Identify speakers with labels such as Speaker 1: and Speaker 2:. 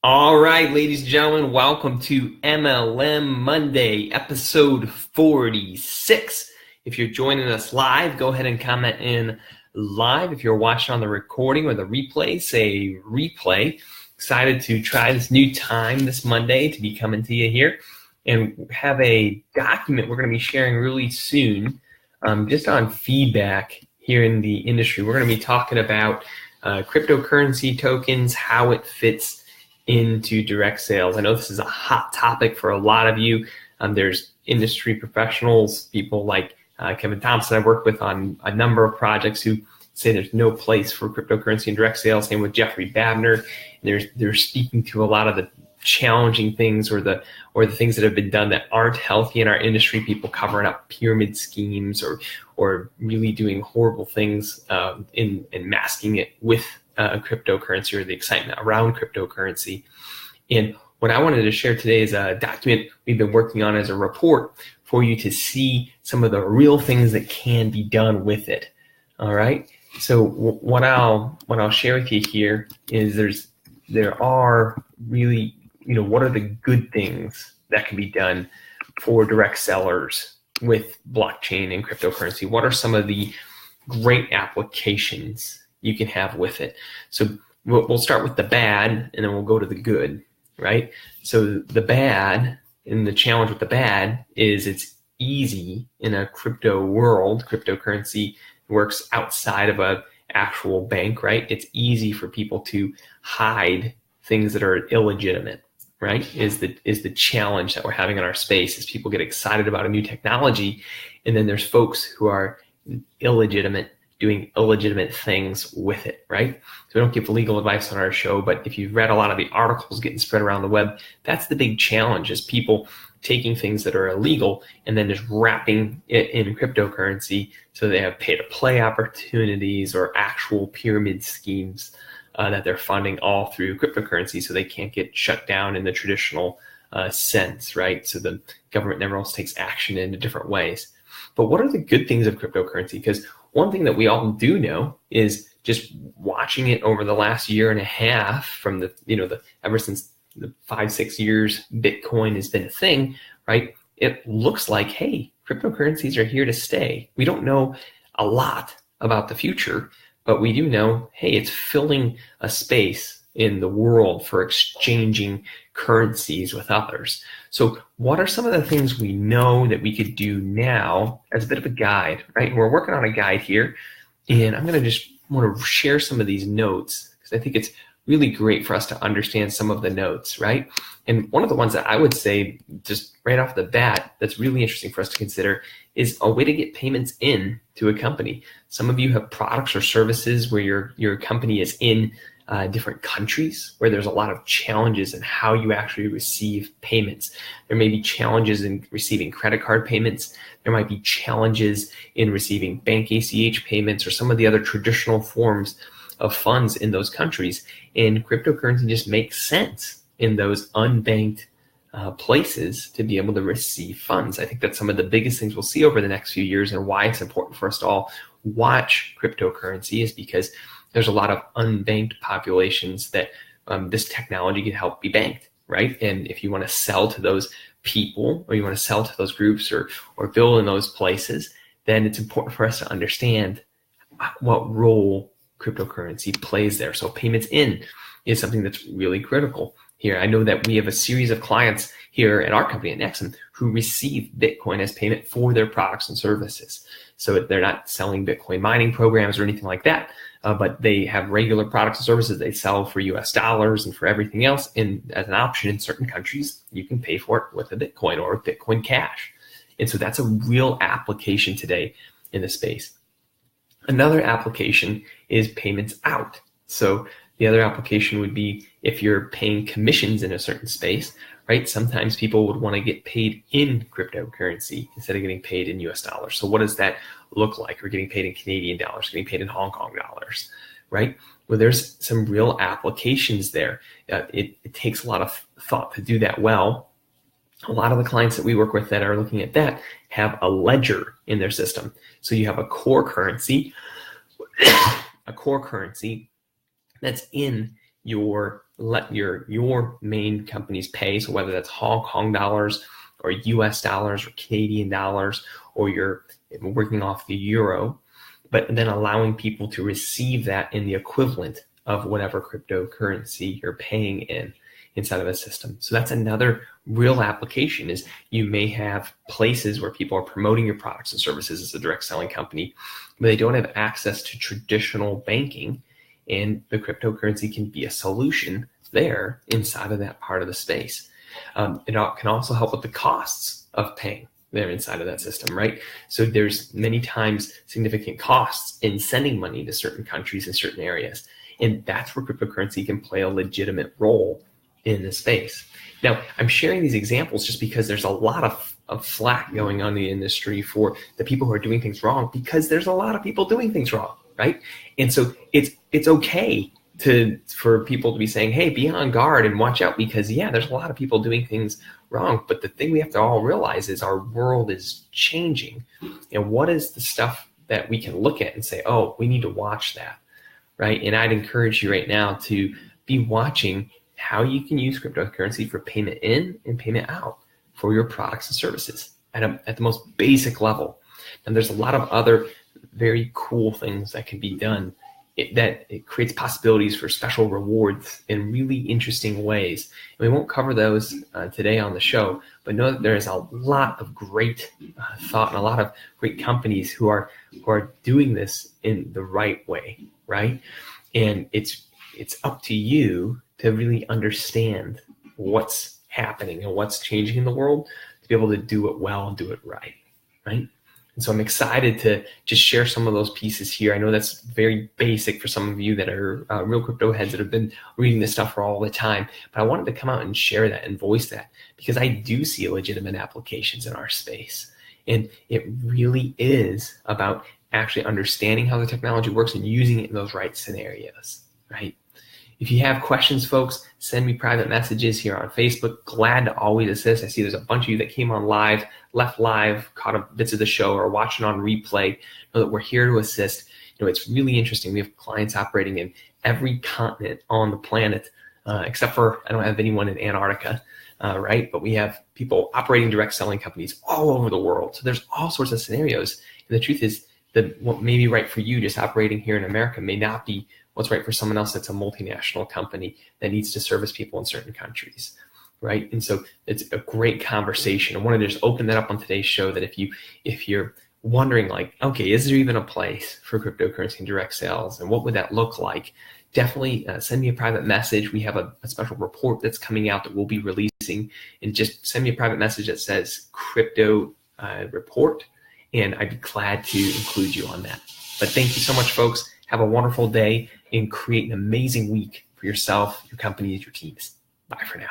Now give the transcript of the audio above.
Speaker 1: All right, ladies and gentlemen, welcome to MLM Monday, episode 46. If you're joining us live, go ahead and comment in live. If you're watching on the recording or the replay, say replay. Excited to try this new time this Monday to be coming to you here and have a document we're going to be sharing really soon just on feedback here in the industry. We're going to be talking about cryptocurrency tokens, how it fits into direct sales. I know this is a hot topic for a lot of you. There's industry professionals, people like Kevin Thompson I work with on a number of projects who say there's no place for cryptocurrency in direct sales. Same with Jeffrey Babner. They're speaking to a lot of the challenging things or the things that have been done that aren't healthy in our industry. People covering up pyramid schemes or really doing horrible things in masking it with cryptocurrency or the excitement around cryptocurrency. And what I wanted to share today is a document we've been working on as a report for you to see some of the real things that can be done with it. All right. So what I'll share with you here is there are really, what are the good things that can be done for direct sellers with blockchain and cryptocurrency? What are some of the great applications you can have with it? So we'll start with the bad and then we'll go to the good, right? So the bad and the challenge with the bad is it's easy in a crypto world. Cryptocurrency works outside of an actual bank, right? It's easy for people to hide things that are illegitimate, right? Is the challenge that we're having in our space is people get excited about a new technology and then there's folks who are illegitimate doing illegitimate things with it, right? So we don't give legal advice on our show, but if you've read a lot of the articles getting spread around the web, that's the big challenge is people taking things that are illegal and then just wrapping it in cryptocurrency so they have pay-to-play opportunities or actual pyramid schemes that they're funding all through cryptocurrency so they can't get shut down in the traditional sense, right? So the government never else takes action in different ways. But what are the good things of cryptocurrency? Because one thing that we all do know is just watching it over the last year and a half from ever since the 5-6 years Bitcoin has been a thing, right? It looks like, hey, cryptocurrencies are here to stay. We don't know a lot about the future, but we do know, hey, it's filling a space in the world for exchanging currencies with others. So what are some of the things we know that we could do now as a bit of a guide, right? And we're working on a guide here, and I'm going to just want to share some of these notes because I think it's really great for us to understand some of the notes, right? And one of the ones that I would say just right off the bat that's really interesting for us to consider is a way to get payments in to a company. Some of you have products or services where your company is in different countries where there's a lot of challenges in how you actually receive payments. There may be challenges in receiving credit card payments. There might be challenges in receiving bank ACH payments or some of the other traditional forms of funds in those countries. And cryptocurrency just makes sense in those unbanked places to be able to receive funds. I think that's some of the biggest things we'll see over the next few years and why it's important for us to all watch cryptocurrency is because there's a lot of unbanked populations that this technology can help be banked, right? And if you want to sell to those people or you want to sell to those groups or build in those places, then it's important for us to understand what role cryptocurrency plays there. So payments in is something that's really critical here. I know that we have a series of clients here at our company at NaXum who receive Bitcoin as payment for their products and services. So they're not selling Bitcoin mining programs or anything like that, but they have regular products and services they sell for US dollars and for everything else. And as an option in certain countries, you can pay for it with a Bitcoin or with Bitcoin Cash. And so that's a real application today in the space. Another application is payments out. So the other application would be if you're paying commissions in a certain space, right? Sometimes people would want to get paid in cryptocurrency instead of getting paid in US dollars. So what does that look like? We're getting paid in Canadian dollars, getting paid in Hong Kong dollars, right? Well, there's some real applications there. It takes a lot of thought to do that well. A lot of the clients that we work with that are looking at that have a ledger in their system. So you have a core currency, that's in your main companies pay. So whether that's Hong Kong dollars or US dollars or Canadian dollars, or you're working off the euro, but then allowing people to receive that in the equivalent of whatever cryptocurrency you're paying inside of a system. So that's another real application. Is you may have places where people are promoting your products and services as a direct selling company, but they don't have access to traditional banking, and the cryptocurrency can be a solution there inside of that part of the space. It can also help with the costs of paying there inside of that system, right? So there's many times significant costs in sending money to certain countries in certain areas. And that's where cryptocurrency can play a legitimate role in the space. Now, I'm sharing these examples just because there's a lot of flack going on in the industry for the people who are doing things wrong, because there's a lot of people doing things wrong, right? And so it's okay for people to be saying, hey, be on guard and watch out, because there's a lot of people doing things wrong. But the thing we have to all realize is our world is changing. And what is the stuff that we can look at and say, oh, we need to watch that, right? And I'd encourage you right now to be watching how you can use cryptocurrency for payment in and payment out for your products and services at the most basic level. And there's a lot of other very cool things that can be done. It creates possibilities for special rewards in really interesting ways. And we won't cover those today on the show, but know that there is a lot of great thought and a lot of great companies who are doing this in the right way, right? And it's up to you to really understand what's happening and what's changing in the world to be able to do it well and do it right, right? And so I'm excited to just share some of those pieces here. I know that's very basic for some of you that are real crypto heads that have been reading this stuff for all the time, but I wanted to come out and share that and voice that, because I do see legitimate applications in our space. And it really is about actually understanding how the technology works and using it in those right scenarios, right? If you have questions, folks, send me private messages here on Facebook. Glad to always assist. I see there's a bunch of you that came on live, left live, caught up bits of the show, or watching on replay. Know that we're here to assist. It's really interesting. We have clients operating in every continent on the planet, except for I don't have anyone in Antarctica, right? But we have people operating direct selling companies all over the world. So there's all sorts of scenarios. And the truth is that what may be right for you just operating here in America may not be what's right for someone else that's a multinational company that needs to service people in certain countries, right? And so it's a great conversation. I wanted to just open that up on today's show, that if you're wondering, like, okay, is there even a place for cryptocurrency and direct sales, and what would that look like? Definitely send me a private message. We have a special report that's coming out that we'll be releasing, and just send me a private message that says crypto report, and I'd be glad to include you on that. But thank you so much, folks. Have a wonderful day and create an amazing week for yourself, your company, and your teams. Bye for now.